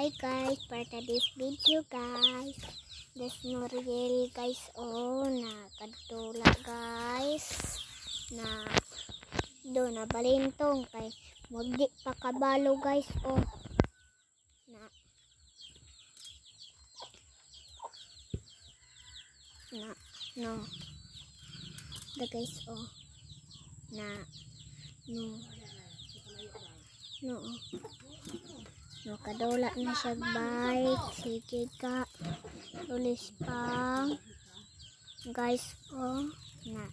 Hi guys, for today's video guys, this Noriel guys, nakadula guys, na do na balintong kay mugdi pa kabalo guys, no the guys, no kadula na siya bike. Sige ka, tulis pa guys, na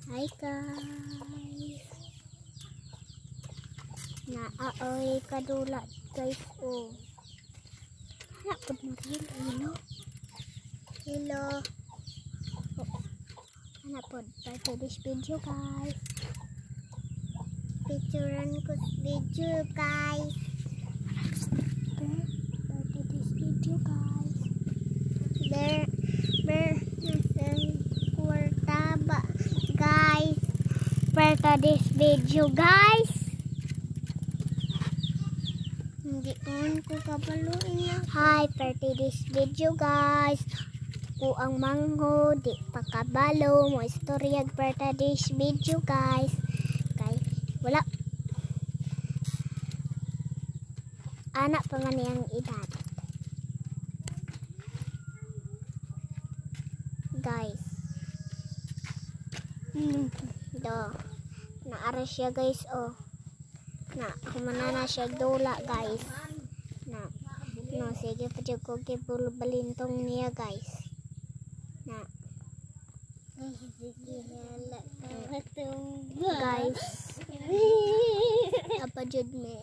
hi guys, na aoy kadula guys, anak po mo rin, hello, anak po for this video guys, picturean ko video guys, for this video guys, there kwarta ba guys, for this video guys, hindi ko kapaluin na. Hi, for this video guys, ang mangho di pakabalo mo istorya for this video guys, kay wala anak pa man yang edad guys, do naara siya guys, na humana na siya dula guys, no sige pa dyan ko balintong niya guys, guys apa jud me